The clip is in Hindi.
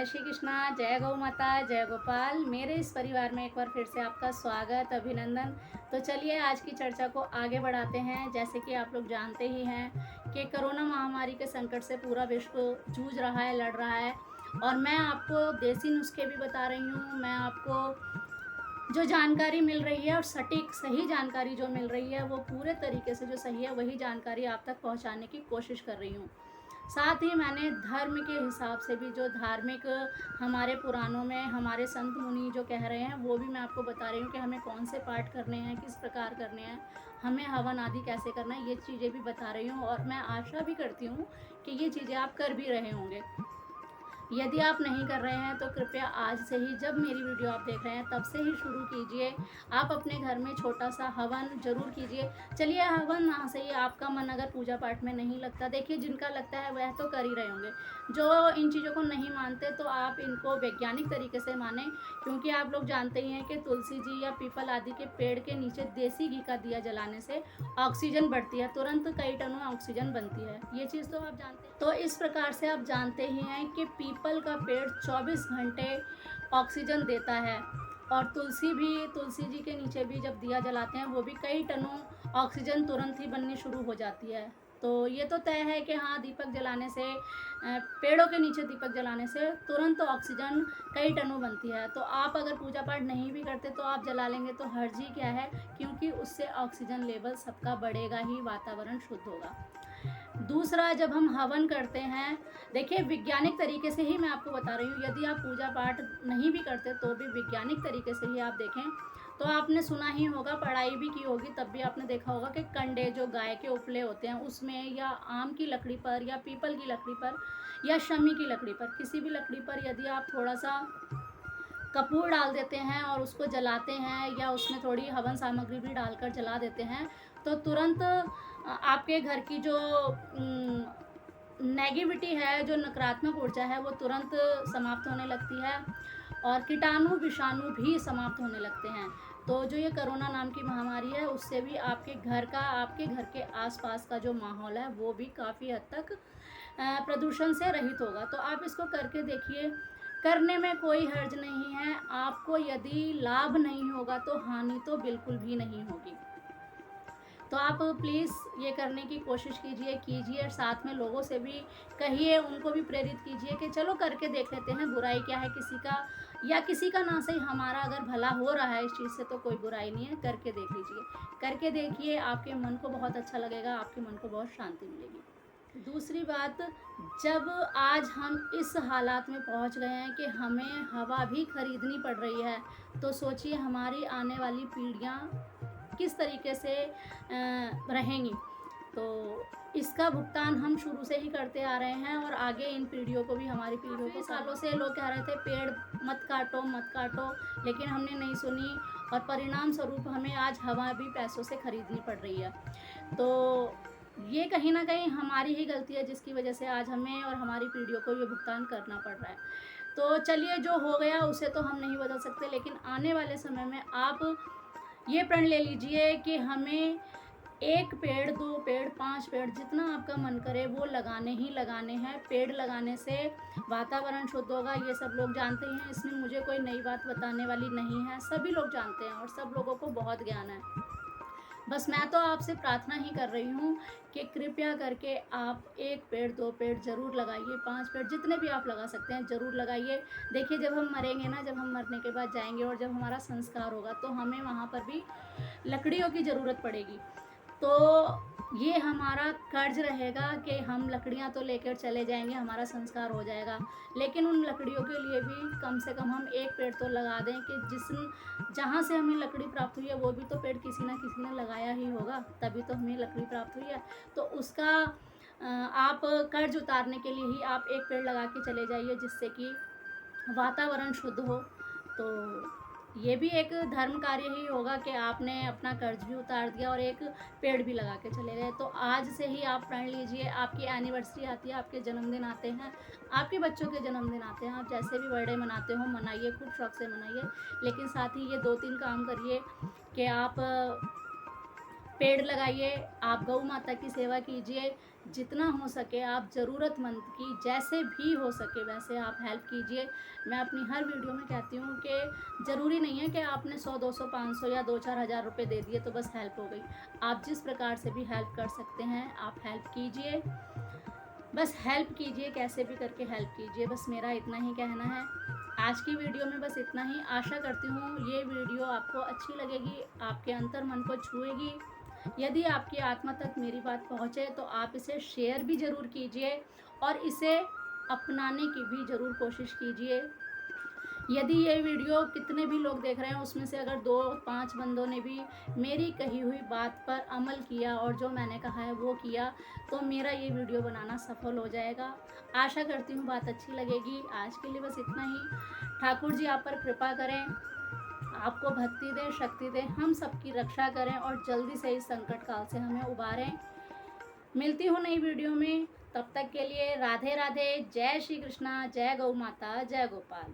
श्री कृष्णा, जय गौ माता, जय गोपाल। मेरे इस परिवार में एक बार फिर से आपका स्वागत, अभिनंदन। तो चलिए आज की चर्चा को आगे बढ़ाते हैं। जैसे कि आप लोग जानते ही हैं कि कोरोना महामारी के संकट से पूरा विश्व जूझ रहा है, लड़ रहा है। और मैं आपको देसी नुस्खे भी बता रही हूँ। मैं आपको जो जानकारी मिल रही है और सटीक सही जानकारी जो मिल रही है वो पूरे तरीके से जो सही है वही जानकारी आप तक पहुँचाने की कोशिश कर रही हूँ। साथ ही मैंने धर्म के हिसाब से भी जो धार्मिक हमारे पुराणों में हमारे संत मुनि जो कह रहे हैं वो भी मैं आपको बता रही हूँ कि हमें कौन से पाठ करने हैं, किस प्रकार करने हैं, हमें हवन आदि कैसे करना है, ये चीज़ें भी बता रही हूँ। और मैं आशा भी करती हूँ कि ये चीज़ें आप कर भी रहे होंगे। यदि आप नहीं कर रहे हैं तो कृपया आज से ही, जब मेरी वीडियो आप देख रहे हैं तब से ही शुरू कीजिए। आप अपने घर में छोटा सा हवन जरूर कीजिए। चलिए हवन ना सही, आपका मन अगर पूजा पाठ में नहीं लगता, देखिए जिनका लगता है वह तो कर ही रहे होंगे। जो इन चीज़ों को नहीं मानते तो आप इनको वैज्ञानिक तरीके से माने, क्योंकि आप लोग जानते ही हैं कि तुलसी जी या पीपल आदि के पेड़ के नीचे देसी घी का दिया जलाने से ऑक्सीजन बढ़ती है, तुरंत कई टनों ऑक्सीजन बनती है। ये चीज़ तो आप जानते हैं। तो इस प्रकार से आप जानते ही हैं कि पीपल का पेड़ 24 घंटे ऑक्सीजन देता है। और तुलसी जी के नीचे भी जब दिया जलाते हैं वो भी कई टनों ऑक्सीजन तुरंत ही बननी शुरू हो जाती है। तो ये तो तय है कि हाँ, दीपक जलाने से, पेड़ों के नीचे दीपक जलाने से तुरंत ऑक्सीजन कई टनों बनती है। तो आप अगर पूजा पाठ नहीं भी करते तो आप जला लेंगे तो हर्ज ही क्या है, क्योंकि उससे ऑक्सीजन लेवल सबका बढ़ेगा ही, वातावरण शुद्ध होगा। दूसरा, जब हम हवन करते हैं, देखिए वैज्ञानिक तरीके से ही मैं आपको बता रही हूँ। यदि आप पूजा पाठ नहीं भी करते तो भी वैज्ञानिक तरीके से ही आप देखें तो आपने सुना ही होगा, पढ़ाई भी की होगी, तब भी आपने देखा होगा कि कंडे जो गाय के उपले होते हैं उसमें, या आम की लकड़ी पर, या पीपल की लकड़ी पर, या शमी की लकड़ी पर, किसी भी लकड़ी पर यदि आप थोड़ा सा कपूर डाल देते हैं और उसको जलाते हैं, या उसमें थोड़ी हवन सामग्री भी डालकर जला देते हैं, तो तुरंत आपके घर की जो नेगेटिविटी है, जो नकारात्मक ऊर्जा है, वो तुरंत समाप्त होने लगती है और कीटाणु विषाणु भी समाप्त होने लगते हैं। तो जो ये कोरोना नाम की महामारी है उससे भी आपके घर के आसपास का जो माहौल है वो भी काफ़ी हद तक प्रदूषण से रहित होगा। तो आप इसको करके देखिए, करने में कोई हर्ज नहीं है। आपको यदि लाभ नहीं होगा तो हानि तो बिल्कुल भी नहीं होगी। तो आप प्लीज़ ये करने की कोशिश कीजिए और साथ में लोगों से भी कहिए, उनको भी प्रेरित कीजिए कि चलो करके देख लेते हैं, बुराई क्या है किसी का, या किसी का ना सही, हमारा अगर भला हो रहा है इस चीज़ से तो कोई बुराई नहीं है। करके देख लीजिए, करके देखिए, आपके मन को बहुत अच्छा लगेगा, आपके मन को बहुत शांति मिलेगी। दूसरी बात, जब आज हम इस हालात में पहुंच गए हैं कि हमें हवा भी खरीदनी पड़ रही है, तो सोचिए हमारी आने वाली पीढ़ियां किस तरीके से रहेंगी। तो इसका भुगतान हम शुरू से ही करते आ रहे हैं और आगे इन पीढ़ियों को भी, हमारी पीढ़ियों को, सालों से लोग कह रहे थे पेड़ मत काटो मत काटो, लेकिन हमने नहीं सुनी और परिणाम स्वरूप हमें आज हवा भी पैसों से खरीदनी पड़ रही है। तो ये कहीं ना कहीं हमारी ही गलती है, जिसकी वजह से आज हमें और हमारी पीढ़ियों को ये भुगतान करना पड़ रहा है। तो चलिए, जो हो गया उसे तो हम नहीं बदल सकते, लेकिन आने वाले समय में आप ये प्रण ले लीजिए कि हमें 1 पेड़, 2 पेड़, 5 पेड़, जितना आपका मन करे वो लगाने ही लगाने हैं। पेड़ लगाने से वातावरण शुद्ध होगा, ये सब लोग जानते ही हैं, इसमें मुझे कोई नई बात बताने वाली नहीं है, सभी लोग जानते हैं और सब लोगों को बहुत ज्ञान है। बस मैं तो आपसे प्रार्थना ही कर रही हूँ कि कृपया करके आप 1 पेड़, 2 पेड़ ज़रूर लगाइए, 5 पेड़, जितने भी आप लगा सकते हैं ज़रूर लगाइए। देखिए जब हम मरेंगे ना, जब हम मरने के बाद जाएंगे और जब हमारा संस्कार होगा तो हमें वहाँ पर भी लकड़ियों की ज़रूरत पड़ेगी। तो ये हमारा कर्ज रहेगा कि हम लकड़ियाँ तो लेकर चले जाएंगे, हमारा संस्कार हो जाएगा, लेकिन उन लकड़ियों के लिए भी कम से कम हम 1 पेड़ तो लगा दें कि जहाँ से हमें लकड़ी प्राप्त हुई है वो भी तो पेड़ किसी ना किसी ने लगाया ही होगा, तभी तो हमें लकड़ी प्राप्त हुई है। तो उसका आप कर्ज उतारने के लिए ही आप 1 पेड़ लगा के चले जाइए, जिससे कि वातावरण शुद्ध हो। तो ये भी एक धर्म कार्य ही होगा कि आपने अपना कर्ज भी उतार दिया और 1 पेड़ भी लगा के चले गए। तो आज से ही आप प्रण लीजिए, आपकी एनिवर्सरी आती है, आपके जन्मदिन आते हैं, आपके बच्चों के जन्मदिन आते हैं, आप जैसे भी बर्थडे मनाते हो मनाइए, खूब शौक से मनाइए, लेकिन साथ ही ये 2-3 काम करिए कि आप पेड़ लगाइए, आप गौ माता की सेवा कीजिए, जितना हो सके आप ज़रूरतमंद की जैसे भी हो सके वैसे आप हेल्प कीजिए। मैं अपनी हर वीडियो में कहती हूँ कि ज़रूरी नहीं है कि आपने 100, 200, 500 या 2-4 हज़ार रुपये दे दिए तो बस हेल्प हो गई। आप जिस प्रकार से भी हेल्प कर सकते हैं आप हेल्प कीजिए, बस हेल्प कीजिए, कैसे भी करके हेल्प कीजिए। बस मेरा इतना ही कहना है आज की वीडियो में, बस इतना ही। आशा करती हूँ ये वीडियो आपको अच्छी लगेगी, आपके अंतर मन को छुएगी। यदि आपकी आत्मा तक मेरी बात पहुँचे तो आप इसे शेयर भी ज़रूर कीजिए और इसे अपनाने की भी ज़रूर कोशिश कीजिए। यदि ये वीडियो कितने भी लोग देख रहे हैं उसमें से अगर 2-5 बंदों ने भी मेरी कही हुई बात पर अमल किया और जो मैंने कहा है वो किया तो मेरा ये वीडियो बनाना सफल हो जाएगा। आशा करती हूँ बात अच्छी लगेगी। आज के लिए बस इतना ही। ठाकुर जी आप पर कृपा करें, आपको भक्ति दें, शक्ति दें, हम सबकी रक्षा करें और जल्दी से इस संकट काल से हमें उबारें। मिलती हूँ नई वीडियो में, तब तक के लिए राधे राधे। जय श्री कृष्णा, जय गौ माता, जय गोपाल।